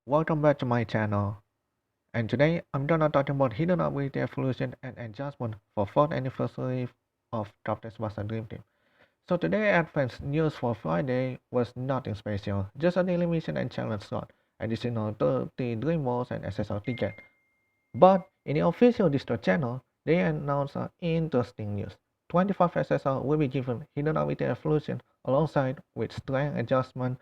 Welcome back to my channel, and today I'm gonna talk about hidden ability evolution and adjustment for 4th anniversary of Captain Tsubasa Dream Team. So today Advance news for Friday was nothing special, just a daily mission and challenge slot, additional 30 Dream Balls and SSR ticket. But in the official Discord channel, they announced interesting news. 25 SSR will be given hidden ability evolution alongside with strength adjustment.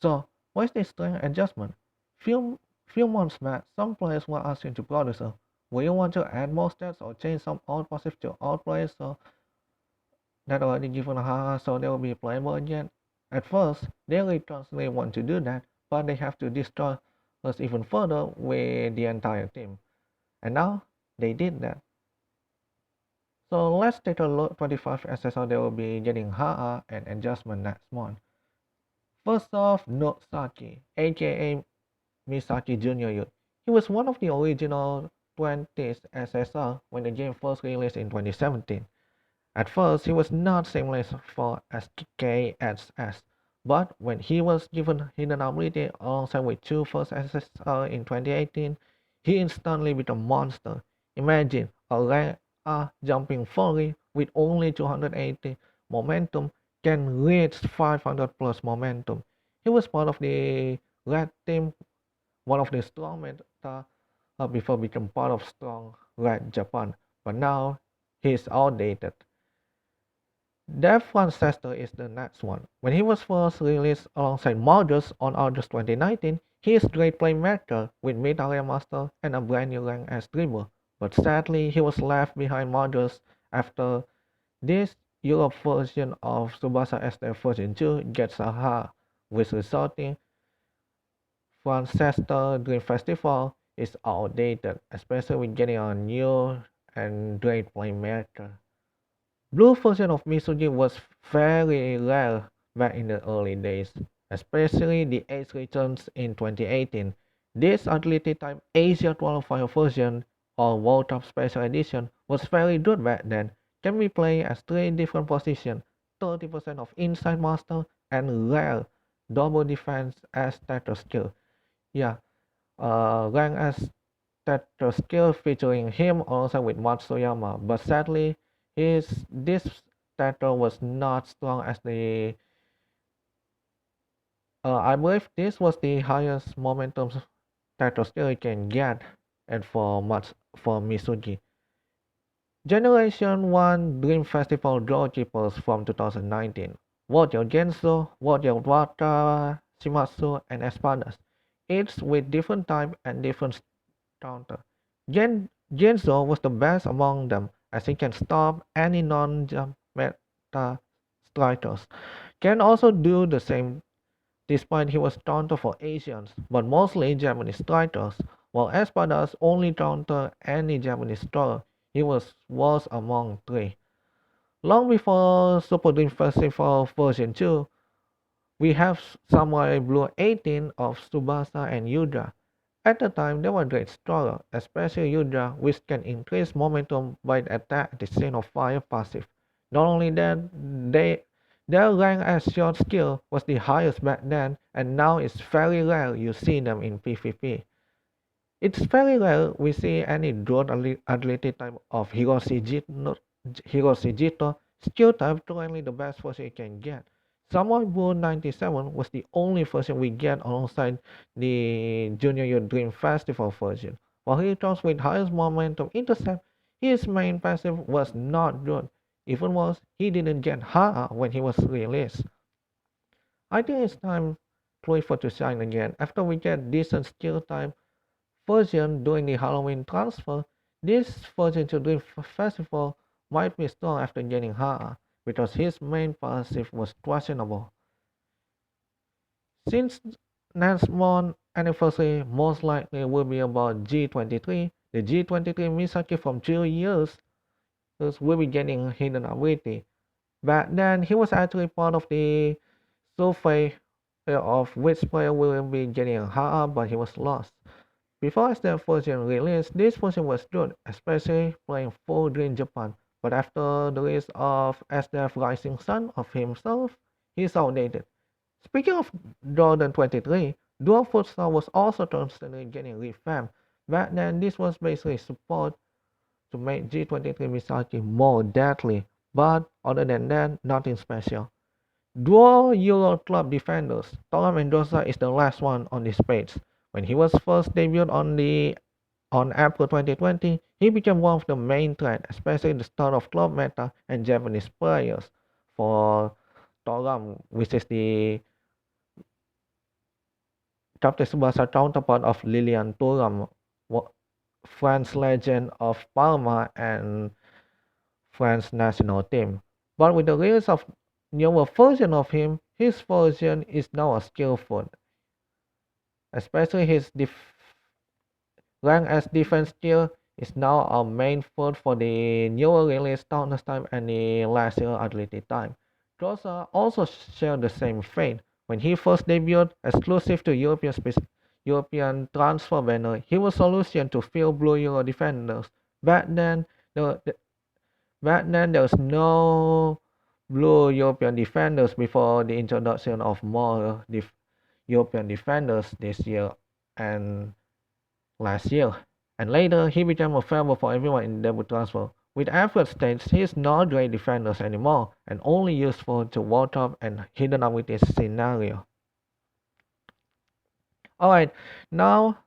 So what is this strength adjustment? Few months back, some players were asking to producer, will you want to add more stats or change some old passive to old players so that already given a haha so they will be playable again? At first, they really constantly want to do that, but they have to destroy us even further with the entire team. And now they did that. So let's take a look 25 SSR they will be getting haha and adjustment next month. First off, Nosaki, aka Misaki Junior Youth. He was one of the original 20s SSR when the game first released in 2017. At first, he was not seamless for SKSS, but when he was given hidden ability alongside with two first SSR in 2018, he instantly became a monster. Imagine a rank R jumping fully with only 280 momentum can reach 500 plus momentum. He was part of the red team, one of the strong meta before become part of strong red Japan, but now he's outdated. Death Ancestor is the next one. When he was first released alongside Modus on August 2019, he is great playmaker with mid-area master and a brand new rank as dribble, but sadly he was left behind Modus after this Europe version of Tsubasa SDF version 2 gets a ha, which resulting Ancestor Dream Festival is outdated, especially with getting a new and great playmaker. Blue version of Misugi was very rare back in the early days, especially the Ace returns in 2018. This Agility Type Asia qualifier version or World Cup Special Edition was very good back then. Can be played as 3 different positions, 30% of Inside Master, and rare double defense as status skill. Yeah, rank as status skill featuring him alongside with Matsuyama, but sadly this status was not strong as the I believe this was the highest momentum status skill you can get and for Misugi. Generation 1 Dream Festival Goalkeepers from 2019. Warrior Genso, Warrior Waka, Shimatsu, and Espadas, each with different type and different counter. Genso was the best among them as he can stop any non-jump meta strikers. Can also do the same despite he was counter for Asians, but mostly Japanese strikers, while Espadas only counter any Japanese striker. He was among 3. Long before Super Dream Festival version 2, we have Samurai Blue 18 of Tsubasa and Yudra. At the time, they were great struggle, especially Yudra, which can increase momentum by the attack at the scene of fire passive. Not only that, their rank as short skill was the highest back then, and now it's very rare you see them in PvP. It's very rare we see any drone ability type of Hiroshi Jito skill type currently the best version you can get. Samurai Blue 97 was the only version we get alongside the Junior Year Dream Festival version. While he comes with highest momentum intercept, his main passive was not good. Even worse, he didn't get Ha when he was released. I think it's time for to shine again. After we get decent skill type version during the Halloween transfer, this version to Dream Festival might be strong after getting Ha because his main passive was questionable. Since next month anniversary most likely will be about G23, the G23 Misaki from 2 years will be getting hidden ability. Back then, he was actually part of the survey of which player will be getting a HA, but he was lost. Before SDF version release, this version was good, especially playing full Green Japan. But after the release of SDF Rising Sun of himself, he's outdated. Speaking of Jordan 23, Dual futsal was also constantly getting revamped. Back then, this was basically support to make G23 missile more deadly, but other than that, nothing special. Dual Euro Club defenders. Tom Mendoza is the last one on this page. When he was first debuted on April 2020, he became one of the main threats, especially the start of club meta and Japanese players for Toram, which is the Captain Tsubasa counterpart of Lilian Thuram, France legend of Parma and France national team. But with the release of newer version of him, his version is now a skillful, especially his rank as defense skill is now a main food for the newer release toughness time and the last year agility time. Groza also shared the same fate. When he first debuted exclusive to European transfer banner, he was solution to fill blue Euro defenders. Back then, the, the Back then, there was no blue European defenders before the introduction of more European defenders this year and last year. And later, he became a favorite for everyone in debut transfer. With effort states, he is not great defenders anymore and only useful to World Cup and hidden up with this scenario. Alright, now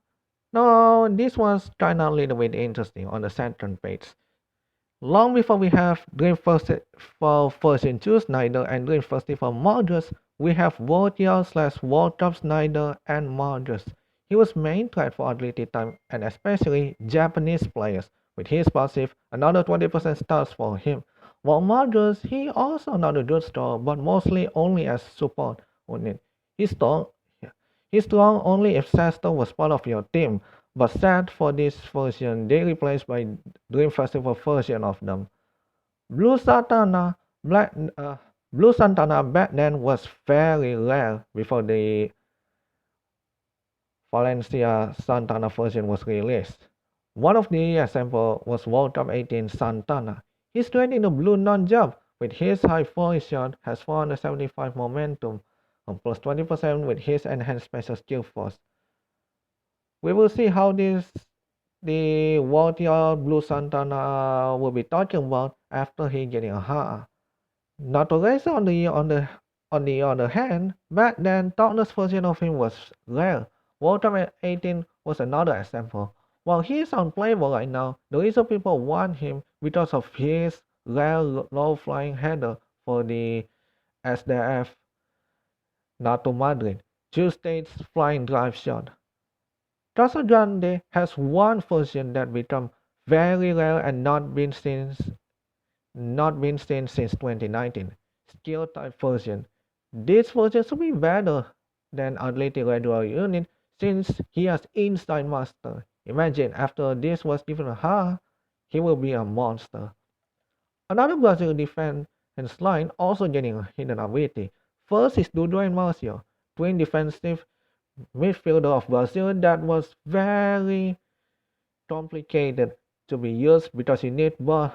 this was kinda a little bit interesting on the second page. Long before we have Dream Festival version 2 Snyder and Dream Festival Modus, we have World Year / World Cup Snyder and Modus. He was main threat for agility time and especially Japanese players. With his passive, another 20% starts for him. While Modus, he also another good star, but mostly only as support unit. He's strong, he's strong only if Sester was part of your team, but sad for this version, they replaced by Dream Festival version of them. Blue Santana, Black, Blue Santana back then was very rare before the Valencia Santana version was released. One of the examples was World Cup 18 Santana. His strength in the blue non-jump with his high volley shot has 475 momentum and plus 20% with his enhanced special skill force. We will see how the Warrior Blue Santana will be talking about after he getting a heart. Notorious on the other hand, back then Toughness version of him was rare. Walter 18 was another example. While he is unplayable right now, the reason people want him because of his rare low flying header for the SDF NATO Madrid, two states flying drive shot. Casa Grande has one version that become very rare and not been seen since 2019. Skill type version. This version should be better than Athletic regular unit since he has inside master. Imagine after this was given a ha, he will be a monster. Another Brazil defense line also getting a hidden ability. First is Dudu and Marcio, twin defensive midfielder of Brazil that was very complicated to be used because you need both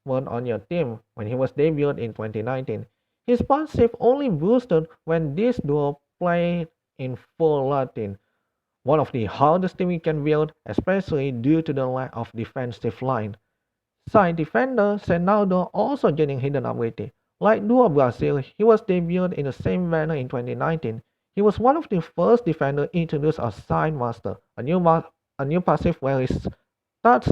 one on your team when he was debuted in 2019. His passive only boosted when this duo played in full Latin, one of the hardest teams you can build, especially due to the lack of defensive line. Side defender Senaldo also getting hidden ability. Like Duo Brazil, he was debuted in the same manner in 2019. He was one of the first defenders introduced as side master, a new passive starts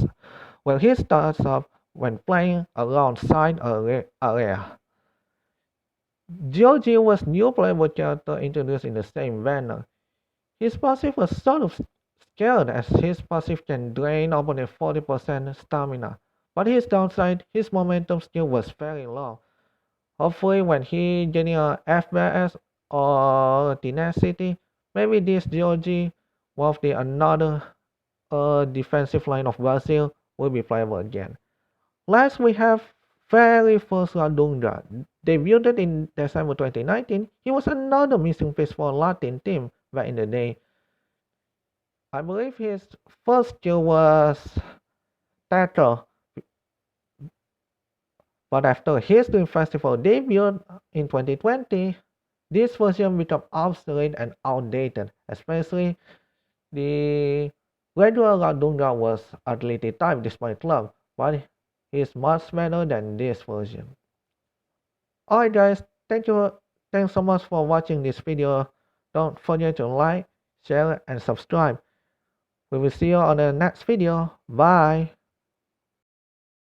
where he starts up when playing around side area. Georgie was new playable character introduced in the same manner. His passive was sort of scared as his passive can drain opponent 40% stamina, but his downside, his momentum skill was very low. Hopefully when he getting a FBS or tenacity, maybe this Georgie, one of the another defensive line of Brazil, will be playable again. Last, we have very first Radunga. Debuted in December 2019, he was another missing piece for Latin team back in the day. I believe his first skill was tackle, but after his Dream Festival debut in 2020, This version becomes obsolete and outdated, especially the regular Radunga was ability type despite club, but he's much better than this version. Alright guys, thanks so much for watching this video. Don't forget to like, share and subscribe. We will see you on the next video. Bye.